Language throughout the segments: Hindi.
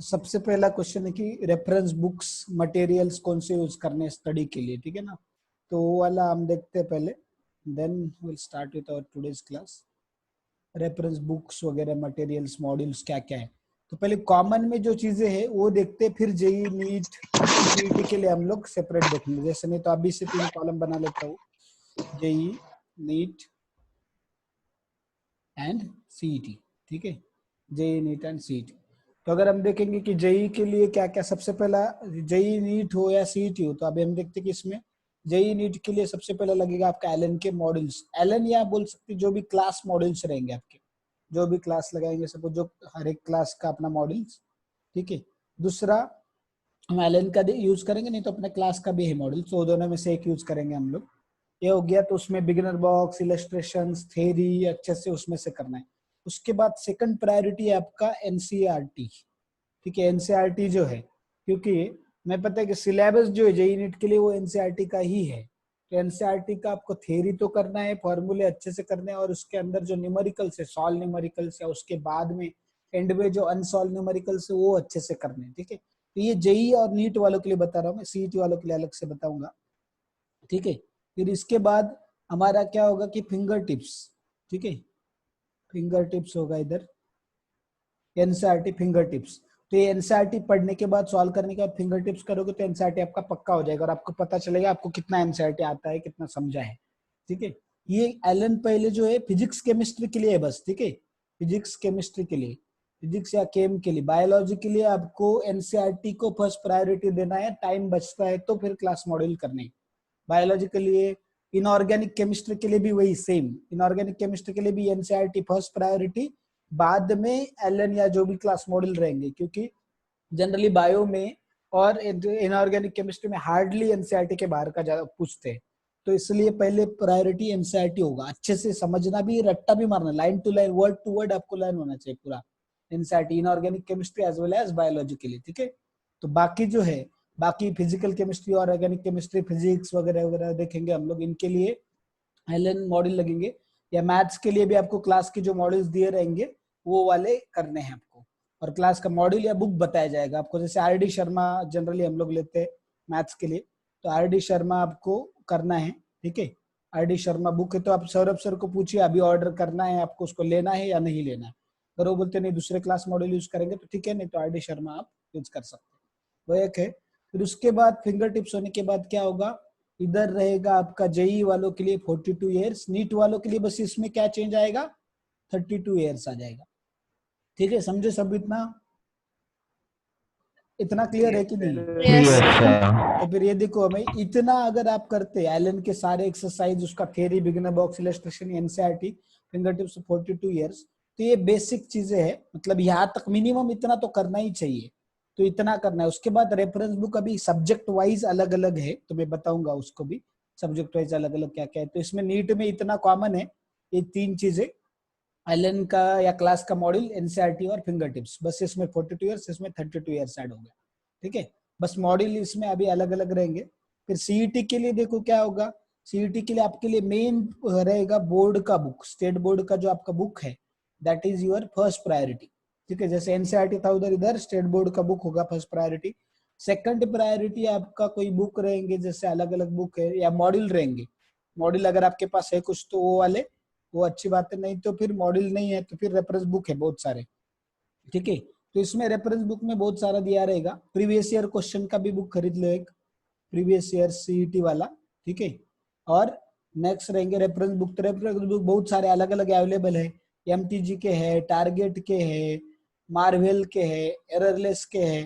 सबसे पहला क्वेश्चन है कि रेफरेंस बुक्स मटेरियल्स कौन से यूज करने स्टडी के लिए, ठीक है ना। तो वो वाला हम देखते हैं पहले, then will start with our today's class. Reference books वगैरह मटेरियल्स मॉड्यूल्स क्या क्या है, तो पहले कॉमन में जो चीजें हैं वो देखते हैं, फिर जेई नीट सीईटी के लिए हम लोग सेपरेट देखेंगे। जैसे नहीं तो अभी से 3 कॉलम बना लेता हूँ, जेई नीट एंड सीईटी, ठीक है, जेई नीट एंड सीईटी। तो अगर हम देखेंगे कि जेई के लिए क्या क्या, सबसे पहला जेई नीट हो या सीईटी हो, तो अभी हम देखते हैं कि इसमें जेई नीट के लिए सबसे पहला लगेगा आपका एलन के मॉड्यूल्स। एलन या बोल सकते जो भी क्लास मॉड्यूल्स रहेंगे आपके, जो भी क्लास लगाएंगे सबको, जो हर एक क्लास का अपना मॉड्यूल्स, ठीक है। दूसरा हम एलन का यूज करेंगे, नहीं तो अपने क्लास का भी है मॉडल, तो दोनों में से एक यूज करेंगे हम लोग। ये हो गया, तो उसमें बिगिनर बॉक्स, इलस्ट्रेशंस, थ्योरी अच्छे से उसमें से करना है। उसके बाद सेकंड प्रायोरिटी है आपका एनसीईआरटी, ठीक है। एनसीईआरटी जो है, क्योंकि मैं पता है कि सिलेबस जो है जेईई नीट के लिए वो एनसीईआरटी का ही है, तो एनसीईआरटी का आपको थ्योरी तो करना है, फॉर्मूले अच्छे से करने हैं, और उसके अंदर जो न्यूमेरिकल्स है, सॉल्व न्यूमेरिकल्स है, उसके बाद में एंड में जो अनसॉल्व न्यूमेरिकल्स है वो अच्छे से करने हैं, ठीक है। तो ये जेई और नीट वालों के लिए बता रहा हूँ मैं, सीईटी वालों के लिए अलग से बताऊंगा, ठीक है। फिर इसके बाद हमारा क्या होगा कि फिंगर टिप्स, ठीक है, फिंगर टिप्स होगा इधर, एनसीईआरटी फिंगर टिप्स। तो ये एनसीईआरटी पढ़ने के बाद, सॉल्व करने के बाद फिंगर टिप्स करोगे तो एनसीईआरटी आपका पक्का हो जाएगा, और आपको पता चलेगा आपको कितना एनसीईआरटी आता है, कितना समझा है, ठीक है। ये एलन पहले जो है फिजिक्स केमिस्ट्री के लिए है बस, ठीक है, फिजिक्स केमिस्ट्री के लिए, फिजिक्स या केम के लिए। बायोलॉजी के लिए आपको एनसीईआरटी को फर्स्ट प्रायोरिटी देना है, टाइम बचता है तो फिर क्लास मॉड्यूल करने। बायोलॉजी के लिए, इनऑर्गेनिक केमिस्ट्री के लिए भी वही सेम, इनऑर्गेनिक केमिस्ट्री के लिए भी एनसीईआरटी फर्स्ट प्रायोरिटी, बाद में एलन या जो भी क्लास मॉड्यूल रहेंगे, क्योंकि जनरली बायो में और इनऑर्गेनिक केमिस्ट्री में हार्डली एनसीईआरटी के बाहर का ज्यादा पूछते हैं, तो इसलिए पहले प्रायोरिटी एनसीईआरटी होगा। अच्छे से समझना भी, रट्टा भी मारना, line to line, word to word आपको लाइन होना चाहिए पूरा NCERT, inorganic chemistry as well as biology के लिए, ठीक है। तो बाकी जो है, बाकी फिजिकल केमिस्ट्री और ऑर्गेनिक केमिस्ट्री, फिजिक्स वगैरह वगैरह देखेंगे हम लोग, इनके लिए एलन मॉड्यूल लगेंगे। या मैथ्स के लिए भी आपको क्लास के जो मॉड्यूल्स दिए रहेंगे वो वाले करने हैं आपको, और क्लास का मॉड्यूल या बुक बताया जाएगा आपको। जैसे आरडी शर्मा जनरली हम लोग लेते हैं मैथ्स के लिए, तो आरडी शर्मा आपको करना है, ठीक है। आरडी शर्मा बुक है, तो आप सौरभ सर को पूछिए अभी ऑर्डर करना है आपको, उसको लेना है या नहीं लेना है। अगर वो बोलते नहीं दूसरे क्लास मॉड्यूल यूज करेंगे तो ठीक है, नहीं तो आरडी शर्मा आप यूज कर सकते हैं, वो एक है। फिर उसके बाद फिंगर टिप्स होने के बाद क्या होगा, इधर रहेगा आपका जेई वालों के लिए 42 ईयर्स, नीट वालों के लिए बस इसमें क्या चेंज आएगा, 32 ईयर्स आ जाएगा, ठीक है। समझे सब, इतना इतना क्लियर है कि नहीं। यस तो फिर ये देखो, हमें इतना अगर आप करते एलन के सारे एक्सरसाइज, उसका theory, beginner box, illustration, NCERT, finger tips 42 years, तो ये बेसिक चीजें हैं, मतलब यहाँ तक मिनिमम इतना तो करना ही चाहिए, तो इतना करना है। उसके बाद रेफरेंस बुक अभी सब्जेक्ट वाइज अलग अलग है, तो मैं बताऊंगा उसको भी, सब्जेक्ट वाइज अलग अलग क्या क्या है। तो इसमें नीट में इतना कॉमन है, ये 3 चीजें, एलन का या क्लास का मॉड्यूल, एनसीईआरटी और फिंगर टिप्स, बस इसमें 42 ईयर्स, इसमें 32 ईयर्स ऐड हो गया, ठीक है। बस मॉड्यूल इसमें अभी अलग अलग रहेंगे। फिर सीईटी के लिए देखो क्या होगा, सीईटी के लिए आपके लिए मेन रहेगा बोर्ड का बुक, स्टेट बोर्ड का जो आपका बुक है, that is your first priority, ठीक है। जैसे एनसीईआरटी था उधर, इधर स्टेट बोर्ड का बुक होगा फर्स्ट प्रायोरिटी। सेकंड प्रायोरिटी आपका कोई बुक रहेंगे, जैसे अलग अलग बुक है या मॉड्यूल रहेंगे, मॉड्यूल अगर आपके पास है कुछ तो वो वाले, वो अच्छी बात है, नहीं तो फिर मॉड्यूल नहीं है तो फिर रेफरेंस बुक है बहुत सारे, ठीक है। तो इसमें रेफरेंस बुक में बहुत सारा दिया रहेगा, प्रीवियस ईयर क्वेश्चन का भी बुक खरीद लो एक, प्रीवियस ईयर सीईटी वाला, ठीक है। और नेक्स्ट रहेंगे रेफरेंस बुक, तो रेफरेंस बुक बहुत सारे अलग अलग अवेलेबल है, एमटीजी के है, टारगेट के है, मार्वेल के है, एररलेस के है,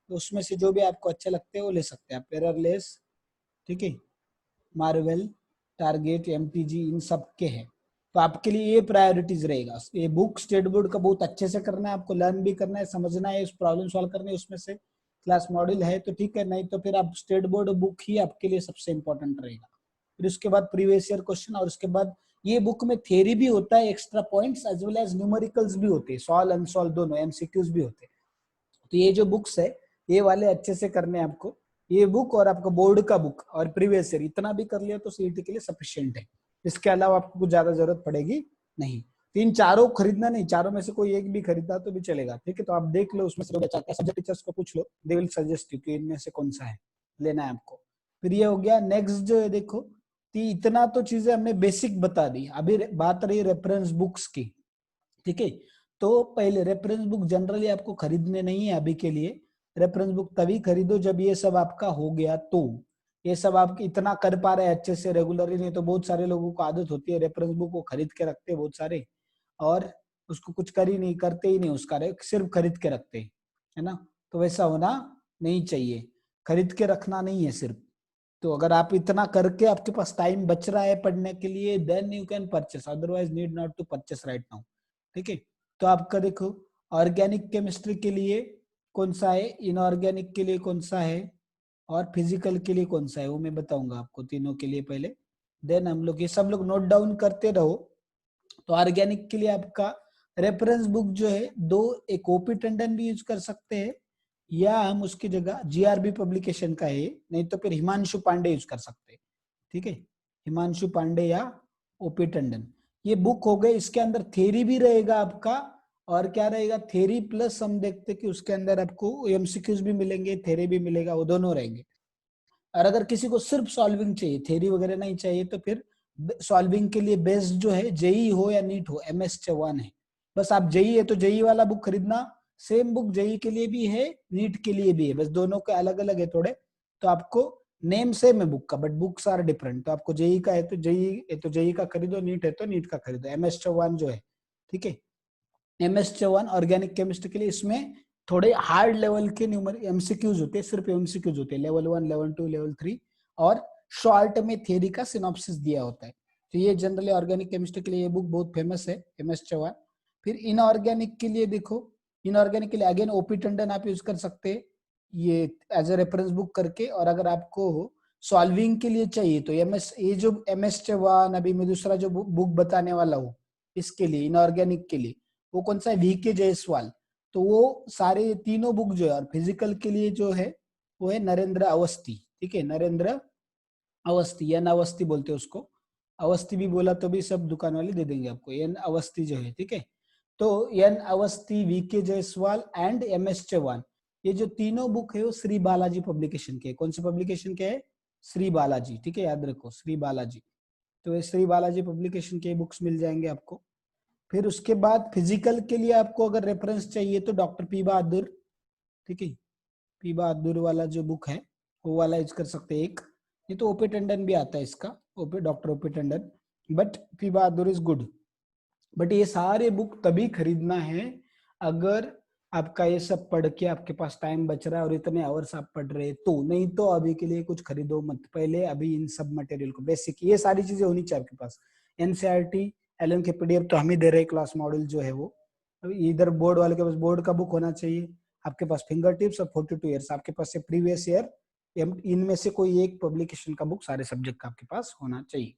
तो उसमें से जो भी आपको अच्छे लगते हैं वो ले सकते हैं आप, एररलेस, ठीक है, मार्वेल, टारगेट, एमटीजी, इन सब के हैं। तो आपके लिए ये प्रायोरिटीज रहेगा, ये बुक स्टेट बोर्ड का बहुत अच्छे से करना है आपको, लर्न भी करना है, समझना है, प्रॉब्लम सॉल्व करना है, उसमें से क्लास मॉड्यूल है तो ठीक है, नहीं तो फिर आप स्टेट बोर्ड बुक ही आपके लिए सबसे इंपॉर्टेंट रहेगा। फिर उसके बाद प्रीवियस ईयर क्वेश्चन, और उसके बाद ये बुक में थ्योरी भी होता है, extra points as well as numericals भी होते हैं, सॉल्व अनसॉल्व दोनों, एमसीक्यूज भी होते हैं। तो ये जो बुक्स है ये वाले अच्छे से करने हैं आपको, ये बुक और आपका बोर्ड का बुक और प्रीवियस ईयर, इतना भी कर लिया तो सीईटी के लिए सफिशिएंट है, इसके अलावा आपको कुछ ज्यादा जरूरत पड़ेगी नहीं। तीन चारों खरीदना नहीं, चारों में से कोई एक भी खरीदा तो भी चलेगा, ठीक है। तो आप देख लो उसमें से सब्जेक्ट टीचर्स को पूछ लो, दे विल सजेस्ट यू कि इनमें से कौन सा है लेना है आपको। फिर ये हो गया। नेक्स्ट जो है देखो, इतना तो चीजें हमने बेसिक बता दी, अभी बात रही रेफरेंस बुक्स की, ठीक है। तो पहले रेफरेंस बुक जनरली आपको खरीदने नहीं है अभी के लिए। रेफरेंस बुक तभी खरीदो जब ये सब आपका हो गया, तो ये सब आप इतना कर पा रहे हैं अच्छे से रेगुलरली, नहीं तो बहुत सारे लोगों को आदत होती है रेफरेंस बुक को खरीद के रखते हैं बहुत सारे, और उसको कुछ कर ही नहीं, करते ही नहीं उसका, सिर्फ खरीद के रखते हैं, है ना। तो वैसा होना नहीं चाहिए, खरीद के रखना नहीं है सिर्फ। तो अगर आप इतना करके आपके पास टाइम बच रहा है पढ़ने के लिए, then you can purchase, otherwise need not to purchase right now, ठीक है। तो आपका देखो, ऑर्गेनिक केमिस्ट्री के लिए कौन सा है, इनऑर्गेनिक के लिए कौन सा है, और फिजिकल के लिए कौन सा है, वो मैं बताऊंगा आपको तीनों के लिए पहले। देन हम लोग ये सब लोग नोट डाउन करते रहो। तो ऑर्गेनिक के लिए आपका रेफरेंस बुक जो है दो, एक ओपी टंडन भी यूज कर सकते हैं, या हम उसकी जगह जीआरबी पब्लिकेशन का है, नहीं तो फिर हिमांशु पांडे यूज कर सकते हैं, ठीक है। हिमांशु पांडे या ओपी टंडन, ये बुक हो गए। इसके अंदर थ्योरी भी रहेगा आपका, और क्या रहेगा, थ्योरी प्लस हम देखते कि उसके अंदर आपको एमसीक्यूज भी मिलेंगे, थ्योरी भी मिलेगा, वो दोनों रहेंगे। और अगर किसी को सिर्फ सॉल्विंग चाहिए, थ्योरी वगैरह नहीं चाहिए, तो फिर सॉल्विंग के लिए बेस्ट जो है जेई हो या नीट हो, MS चौहान है। बस आप जेई है तो जेई वाला बुक खरीदना, सेम बुक जेई के लिए भी है, नीट के लिए भी है, बस दोनों के अलग अलग है थोड़े। तो आपको नेम सेम है बुक का, बट बुक्स आर डिफरेंट। तो आपको जेई का है तो जेई का खरीदो, नीट है तो नीट का खरीदो, MS चौहान जो है, ठीक है। MS चौहान ऑर्गेनिक केमिस्ट्री के लिए, इसमें थोड़े हार्ड लेवल के न्यूमर एमसीक्यूज होते हैं, सिर्फ एमसीक्यूज होते हैं, लेवल 1, लेवल 2, लेवल 3, और शॉर्ट में थ्योरी का सिनॉप्सिस दिया होता है। तो ये जनरली ऑर्गेनिक केमिस्ट्री के लिए ये बुक बहुत फेमस है, MS चौहान। फिर इनऑर्गेनिक के लिए देखो, इनऑर्गेनिक के लिए अगेन ओपी टंडन आप यूज कर सकते हैं, ये एज ए रेफरेंस बुक करके। और अगर आपको सॉल्विंग के लिए चाहिए तो ये जो MS चौहान, अभी मैं दूसरा जो बुक बताने वाला हूँ इसके लिए, इनऑर्गेनिक के लिए, वो कौन सा है, VK जायसवाल। तो वो सारे तीनों बुक जो है, और फिजिकल के लिए जो है वो है नरेंद्र अवस्थी, ठीक है। नरेंद्र अवस्थी, एन अवस्थी बोलते हैं उसको, अवस्थी भी बोला तो भी सब दुकान वाले दे देंगे आपको, एन अवस्थी जो है, ठीक है। तो N Awasthi, VK Jaiswal and MS Chauhan, ये जो तीनों बुक है वो श्री बालाजी पब्लिकेशन के। कौन सी पब्लिकेशन के है, श्री बालाजी, ठीक है, याद रखो श्री बालाजी। तो ये श्री बालाजी पब्लिकेशन के बुक्स मिल जाएंगे आपको। फिर उसके बाद फिजिकल के लिए आपको अगर रेफरेंस चाहिए तो डॉक्टर पी बहादुर, ठीक है, पी बहादुर वाला जो बुक है वो वाला यूज कर सकते हैं एक। ये तो ओपी टंडन भी आता है इसका, doctor OP Tandon, but P Bahadur is good. But ये सारे बुक तभी खरीदना है अगर आपका ये सब पढ़ के आपके पास टाइम बच रहा है और इतने आवर्स आप पढ़ रहे हैं, तो नहीं तो अभी के लिए कुछ खरीदो मत, पहले अभी इन सब मटेरियल को, बेसिक ये सारी चीजें होनी चाहिए आपके पास। NCERT LM के PDF तो हम ही दे रहे हैं, क्लास मॉड्यूल जो है वो। अभी इधर बोर्ड वाले के पास बोर्ड का बुक होना चाहिए आपके पास, फिंगर टिप्स और 42 ईयर्स आपके पास से प्रीवियस ईयर, इनमें से कोई एक पब्लिकेशन का बुक सारे सब्जेक्ट का आपके पास होना चाहिए।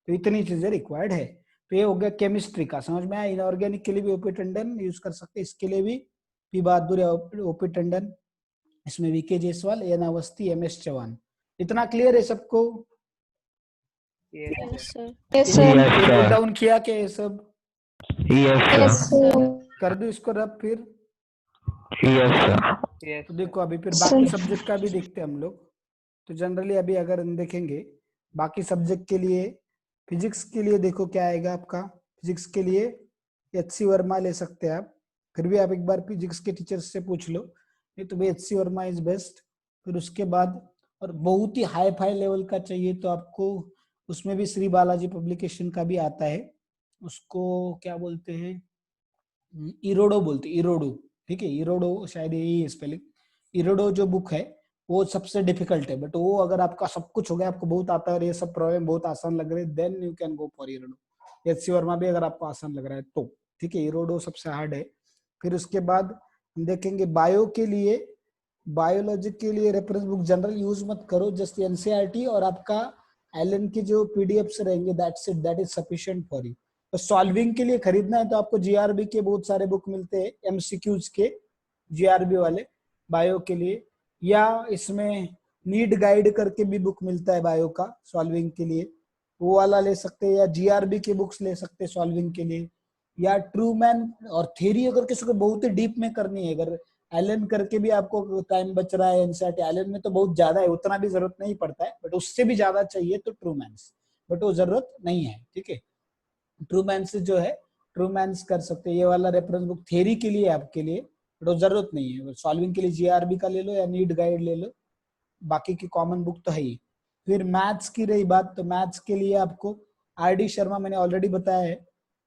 तो इतनी चीजें रिक्वायर्ड है। तो ये हो गया केमिस्ट्री का, समझ में आया। इनऑर्गेनिक के लिए भी ओपी टंडन यूज कर सकते हैं, इसके लिए भी पी बहादुर या ओपी टंडन, इसमें VK Jaiswal, N Awasthi, MS Chauhan. इतना क्लियर है सबको? Yes sir. Yes sir. Note down किया क्या ये सब? Yes sir. कर दो इसको रब फिर। Yes sir. तो देखो अभी फिर बाकी सब्जेक्ट का भी देखते हैं हम लोग। तो जनरली अभी अगर हम देखेंगे बाकी सब्जेक्ट के लिए, फिजिक्स के लिए देखो क्या आएगा आपका। फिजिक्स के लिए HC वर्मा ले सकते हैं आप, फिर भी आप एक बार फिजिक्स के टीचर्स से पूछ लो, नहीं तो HC वर्मा इज बेस्ट। फिर उसके बाद और बहुत ही हाई फाई लेवल का चाहिए तो आपको उसमें भी श्री बालाजी पब्लिकेशन का भी आता है, उसको क्या बोलते हैं, इरोडो बोलते हैं, इरोडो, ठीक है, इरोडो शायद यही है स्पेलिंग। इरोडो जो बुक है वो सबसे डिफिकल्ट है, बट वो अगर आपका सब कुछ हो गया, आपको बहुत आता है और ये सब प्रॉब्लम बहुत आसान लग रहे हैं, then you can go for Irodov. HC Verma भी अगर आपको आसान लग रहा है तो, ठीक है, इरोडो सबसे हार्ड है। फिर उसके बाद हम देखेंगे बायो के लिए, बायोलॉजी के लिए रेफरेंस बुक जनरल यूज मत करो, जस्ट NCERT और आपका एलन के जो PDFs रहेंगे, that's it, that is sufficient for you. तो सॉल्विंग के लिए खरीदना है तो आपको GRB के बहुत सारे बुक मिलते हैं, MCQs के, GRB वाले बायो के लिए, या इसमें नीड गाइड करके भी बुक मिलता है बायो का सॉल्विंग के लिए, वो वाला ले सकते हैं, या GRB के बुक्स ले सकते हैं सॉल्विंग के लिए। या ट्रूमैन और थ्योरी अगर किसी को बहुत ही डीप में करनी है, अगर एलन करके भी आपको टाइम बच रहा है, एनसीईआरटी एलन में तो बहुत ज्यादा है, उतना भी जरूरत नहीं पड़ता है, बट उससे भी ज्यादा चाहिए तो ट्रूमैन्स, बट वो जरूरत नहीं है, ठीक है। ट्रूमैन्स जो है ट्रूमैन्स कर सकते हैं, ये वाला रेफरेंस बुक थ्योरी के लिए आपके लिए, बट वो जरूरत नहीं है। सॉल्विंग के लिए जीआरबी का ले लो या नीट गाइड ले लो, बाकी की कॉमन बुक तो है ही। फिर मैथ्स की रही बात, तो मैथ्स के लिए आपको आरडी शर्मा मैंने ऑलरेडी बताया है,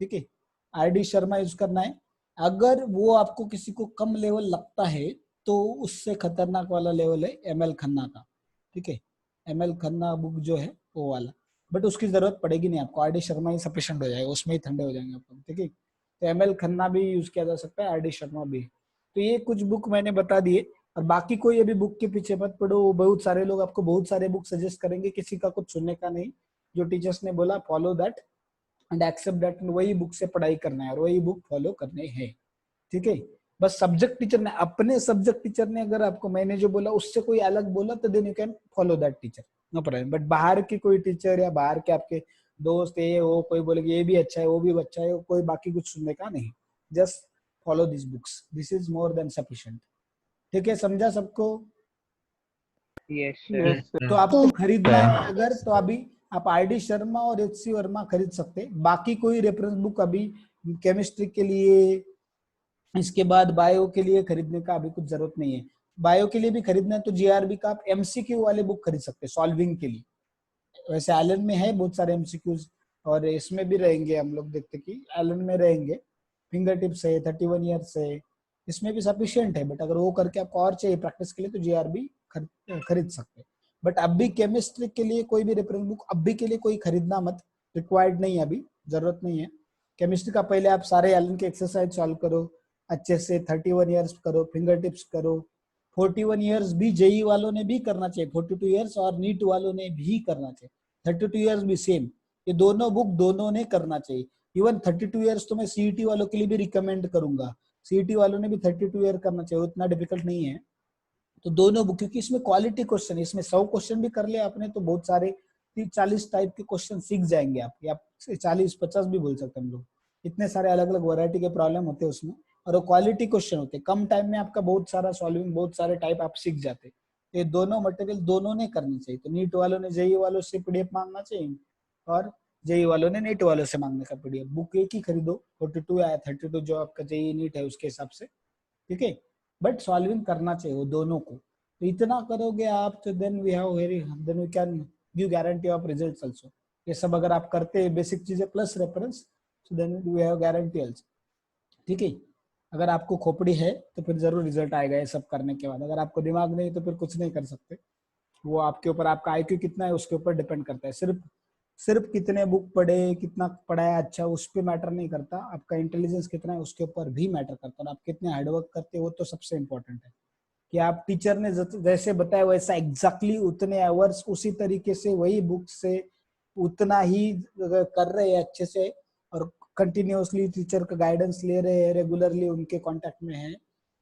ठीक है, आरडी शर्मा यूज करना है। अगर वो आपको किसी को कम लेवल लगता है तो उससे खतरनाक वाला लेवल है एमएल खन्ना का, ठीक है, एमएल खन्ना बुक जो है वो वाला, बट उसकी जरूरत पड़ेगी नहीं आपको, आरडी शर्मा ही सफिशिएंट हो जाएगा, उसमें ही ठंडे हो जाएंगे अपन, ठीक है। तो एमएल खन्ना भी यूज किया जा सकता है, आरडी शर्मा भी। तो ये कुछ बुक मैंने बता दिए, और बाकी कोई अभी बुक के पीछे मत पड़ो, बहुत सारे लोग आपको बहुत सारे बुक सजेस्ट करेंगे, किसी का कुछ सुनने का नहीं, जो टीचर्स ने बोला follow that and accept that, वही बुक से पढ़ाई करना है और वही बुक फॉलो करने हैं, ठीक है। बस सब्जेक्ट टीचर ने, अपने सब्जेक्ट टीचर ने अगर आपको मैंने जो बोला उससे कोई अलग बोला तो then you can follow that teacher, no problem. But बाहर की कोई टीचर या बाहर के आपके दोस्त ये वो कोई बोलेगी ये भी अच्छा है वो भी अच्छा है, कोई बाकी कुछ सुनने का नहीं, just follow this books, this is more than sufficient, ठीक है, समझा सबको? Yes, Yes, sir. तो आपको खरीदना है अगर, तो अभी आप आरडी शर्मा और एचसी वर्मा खरीद सकते हैं, बाकी कोई रेफरेंस बुक अभी केमिस्ट्री के लिए, इसके बाद बायो के लिए खरीदने का अभी कुछ जरूरत नहीं है। बायो के लिए भी खरीदना है तो जीआरबी का आप एमसीक्यू वाले बुक खरीद सकते हैं सॉल्विंग के लिए, वैसे एलन में है बहुत सारे एमसीक्यूज, और इसमें भी रहेंगे, हम लोग देखते कि एलन में रहेंगे, फिंगर टिप्स है, 31 ईयर्स है, इसमें भी सफिशिएंट है, बट अगर वो करके आपको और चाहिए प्रैक्टिस के लिए तो जीआरबी खरीद सकते हैं। बट अभी केमिस्ट्री के लिए कोई भी रेफरेंस बुक अभी के लिए कोई खरीदना मत, रिक्वायर्ड नहीं है, अभी जरूरत नहीं है। केमिस्ट्री का पहले आप सारे एलन के एक्सरसाइज सॉल्व करो अच्छे से, 31 ईयर्स करो, फिंगर टिप्स करो, 41 ईयर्स भी जेई वालों ने भी करना चाहिए, 42 ईयर्स और नीट वालों ने भी करना चाहिए, 32 ईयर्स भी सेम, ये दोनों बुक दोनों ने करना चाहिए। इवन 32 ईयर्स तो मैं सीईटी वालों के लिए भी रिकमेंड करूंगा, सीईटी वालों ने भी 32 ईयर करना चाहिए, उतना डिफिकल्ट नहीं है। तो दोनों बुक, क्योंकि इसमें क्वालिटी क्वेश्चन है, इसमें 100 क्वेश्चन भी कर लिया आपने तो बहुत सारे 30-40 टाइप के क्वेश्चन सीख जाएंगे आप, या 40-50 भी बोल सकते हैं हम लोग, इतने सारे अलग अलग वैरायटी के प्रॉब्लम होते हैं उसमें, और वो क्वालिटी क्वेश्चन होते हैं, कम टाइम में आपका बहुत सारा सॉल्विंग, बहुत सारे टाइप आप सीख जाते हैं। ये दोनों मटेरियल दोनों ने करनी चाहिए, तो नीट वालों ने जेई वालों से पीडीएफ मांगना चाहिए, और जेई वालों ने नीट वालों से मांगने का पीडीएफ, बुक एक ही खरीदो, 42 या 32 जो आपका जेई नीट है उसके हिसाब से, ठीक है, बट सॉल्विंग करना चाहिए वो दोनों को, तो इतना करोगे आप तो then we can give guarantee of results also. ये सब अगर आप करते हैं बेसिक चीजें प्लस रेफरेंस, तो then we have guarantee also, ठीक है। अगर आपको खोपड़ी है तो फिर जरूर रिजल्ट आएगा ये सब करने के बाद, अगर आपको दिमाग नहीं तो फिर कुछ नहीं कर सकते, वो आपके ऊपर, आपका आईक्यू कितना है उसके ऊपर डिपेंड करता है, सिर्फ सिर्फ कितने बुक पढ़े, कितना पढ़ा है अच्छा, उस पर मैटर नहीं करता, आपका इंटेलिजेंस कितना है उसके ऊपर भी मैटर करता है, और आप कितने हार्डवर्क करते हैं वो तो सबसे इंपॉर्टेंट है, कि आप टीचर ने जैसे बताया वैसा एग्जैक्टली उतने आवर्स उसी तरीके से वही बुक से उतना ही कर रहे हैं अच्छे से, और कंटिन्यूअसली टीचर का गाइडेंस ले रहे हैं, रेगुलरली उनके कांटेक्ट में है,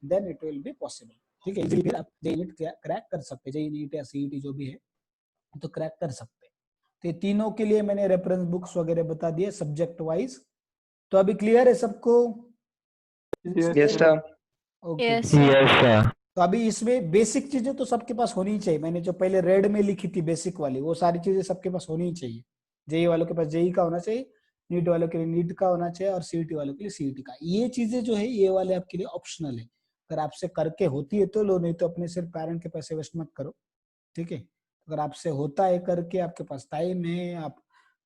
then it will be possible, ठीक है, फिर आप जेई नीट क्रैक कर सकते हैं, जेई नीट या सीईटी जो भी है तो क्रैक कर सकते हैं। तो ये तीनों के लिए मैंने रेफरेंस बुक्स वगैरह बता दिए सब्जेक्ट वाइज, तो अभी क्लियर है सबको? Yes, sir. Okay. Yes, sir. Yes, sir. तो अभी इसमें बेसिक चीजें तो सबके पास होनी चाहिए, मैंने जो पहले रेड में लिखी थी बेसिक वाली वो सारी चीजें सबके पास होनी चाहिए, जेई वालों के पास जेई का होना चाहिए, नीट वालों के लिए नीट का होना चाहिए, और सीईटी वालों के लिए सीईटी का। ये चीजें जो है ये वाले आपके लिए ऑप्शनल है, अगर आपसे करके होती है तो लो, नहीं तो अपने सिर्फ पेरेंट के पैसे वेस्ट मत करो, ठीक है। अगर आपसे होता है करके, आपके पास टाइम है, आप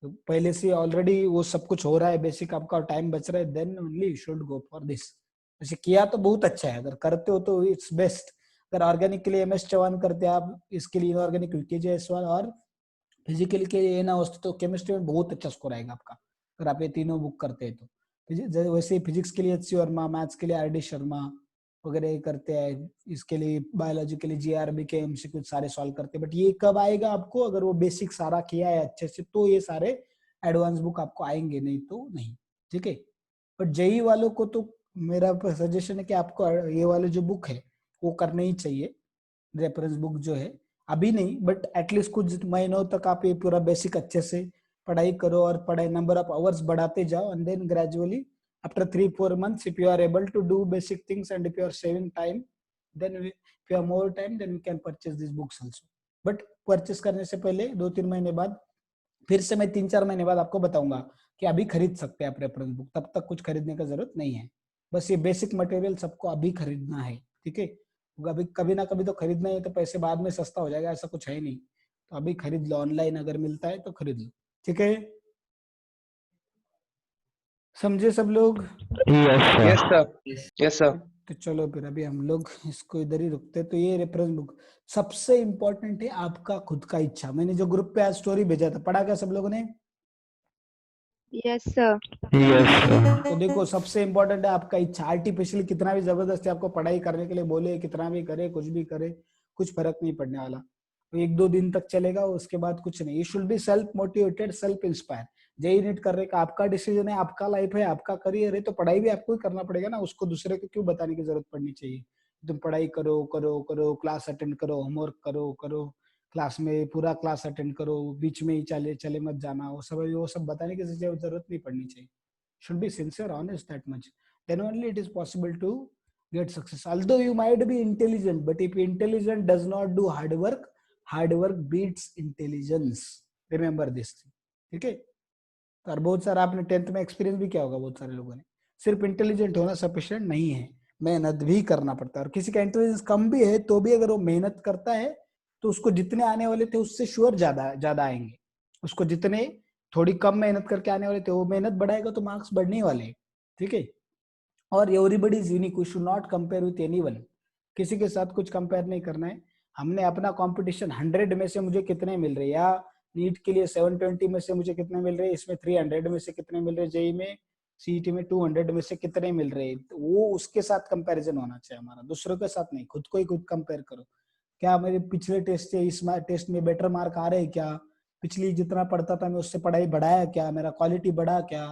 पहले से ऑलरेडी वो सब कुछ हो रहा है बेसिक आपका, टाइम बच रहा है, then only you should go for this. वैसे किया तो बहुत अच्छा है, अगर करते हो तो इट्स बेस्ट। अगर ऑर्गेनिक के लिए एमएस चौहान करते हैं आप, इसके लिए इनऑर्गेनिक केजेएस1, और फिजिकल के लिए ना होता तो केमिस्ट्री में बहुत अच्छा स्कोर आएगा आपका, अगर आप ये तीनों बुक करते हैं तो। वैसे ही फिजिक्स के लिए एचसी वर्मा, मैथ्स के लिए आरडी शर्मा वगैरह करते हैं, इसके लिए बायोलॉजी के लिए जीआरबी के एमसीक्यू सारे सॉल्व करते हैं, बट ये कब आएगा आपको, अगर वो बेसिक सारा किया है अच्छे से तो ये सारे एडवांस बुक आपको आएंगे, नहीं तो नहीं, ठीक है। बट जेई वालों को तो मेरा सजेशन है कि आपको ये वाले जो बुक है वो करने ही चाहिए, रेफरेंस बुक जो है, अभी नहीं बट एटलीस्ट कुछ महीनों तक आप ये पूरा बेसिक अच्छे से पढ़ाई करो, और पढ़ाई नंबर ऑफ आवर्स बढ़ाते जाओ, and then gradually after 3-4 months, if you are able to do basic things and if you are saving time, then if you have more time, then we can purchase these books also. But purchase करने से पहले 2-3 महीने बाद, फिर से मैं 3-4 महीने बाद आपको बताऊंगा कि अभी खरीद सकते हैं आप रेफरेंस बुक, तब तक कुछ खरीदने का जरूरत नहीं है. बस ये बेसिक मटेरियल सबको अभी खरीदना है, ठीक है. अभी कभी ना कभी तो खरीदना है, तो पैसे बाद में सस्ता हो जाएगा, ऐसा कुछ है नहीं. तो अभी खरीद लो, ऑनलाइन अगर मिलता है तो खरीद लो, ठीक है. समझे सब लोग? Yes, sir. Yes, sir. तो चलो फिर अभी हम लोग इसको इधर ही रुकते. तो ये रेफरेंस बुक सबसे इंपॉर्टेंट है, आपका खुद का इच्छा. मैंने जो ग्रुप पे आज स्टोरी भेजा था, पढ़ा क्या सब लोगों ने? Yes, sir. Yes, sir. तो देखो सबसे इंपॉर्टेंट है आपका इच्छा. आर्टिफिशियली कितना भी जबरदस्ती आपको पढ़ाई करने के लिए बोले, कितना भी करे, कुछ भी करे, कुछ फर्क नहीं पड़ने वाला. तो 1-2 दिन तक चलेगा, उसके बाद कुछ नहीं. You should be self motivated, self inspire. JEE NEET करने का आपका डिसीजन है, आपका लाइफ है, आपका करियर है, तो पढ़ाई भी आपको ही करना पड़ेगा ना. उसको दूसरे को क्यों बताने की जरूरत पड़नी चाहिए? तुम पढ़ाई करो करो करो, क्लास अटेंड करो, होमवर्क करो करो, क्लास में पूरा क्लास अटेंड करो, बीच में ही चले मत जाना, वो सब बताने की जरूरत नहीं पड़नी चाहिए. Should be sincere, honest, that much. Then only it is possible to get success. Although you might be intelligent, but if intelligent does not do hard work beats intelligence. Remember this thing. ठीक है. और बहुत सारा आपने 10th में एक्सपीरियंस भी किया होगा बहुत सारे लोगों ने. सिर्फ इंटेलिजेंट होना सफिशिएंट नहीं है, मेहनत भी करना पड़ता है. और किसी का इंटेलिजेंस कम भी है तो भी अगर वो मेहनत करता है तो उसको जितने आने वाले थे उससे श्योर ज्यादा आएंगे. उसको जितने थोड़ी कम मेहनत करके आने वाले थे, वो मेहनत बढ़ाएगा तो मार्क्स बढ़ने वाले हैं, ठीक है. और everybody is unique, we should not compare with anyone. किसी के साथ कुछ कंपेयर नहीं करना है. हमने अपना कंपटीशन 100 में से मुझे कितने मिल रहे हैं, या नीट के लिए 720 में से मुझे कितने मिल रहे हैं, इसमें 300 में से कितने मिल रहे हैं, जेई में सीईटी में 200 में से कितने मिल रहे हैं, तो वो उसके साथ कंपैरिजन होना चाहिए हमारा, दूसरों के साथ नहीं. खुद को ही खुद कंपेयर करो. क्या मेरे पिछले टेस्ट से इस टेस्ट में बेटर मार्क आ रहे हैं क्या, पिछली जितना पढ़ता था मैं उससे पढ़ाई बढ़ाया क्या, मेरा क्वालिटी बढ़ा क्या,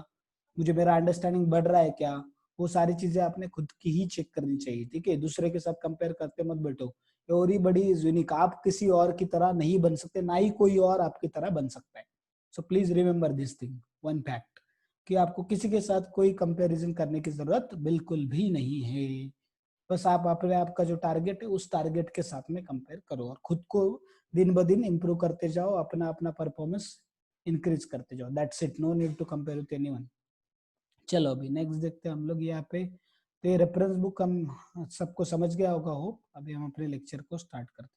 मुझे मेरा अंडरस्टैंडिंग बढ़ रहा है क्या. वो सारी चीजें आपने खुद की ही चेक करनी चाहिए, ठीक है. दूसरे के साथ कंपेयर करते मत बैठो. Everybody is unique. आप किसी और की तरह नहीं बन सकते, ना ही कोई और आपकी तरह बन सकता है. So please remember this thing, one fact, कि आपको किसी के साथ कोई कंपैरिजन करने की जरूरत बिल्कुल भी नहीं है. बस आप अपने आपका जो टारगेट है उस टारगेट के साथ में कंपेयर करो और खुद को दिन ब दिन इम्प्रूव करते जाओ, अपना अपना परफॉर्मेंस इंक्रीज करते जाओ. That's it, no need to compare with anyone. चलो अभी नेक्स्ट देखते हैं हम लोग यहाँ पे. तो ये रेफरेंस बुक हम सबको समझ गया होगा होप. अभी हम अपने लेक्चर को स्टार्ट करते हैं.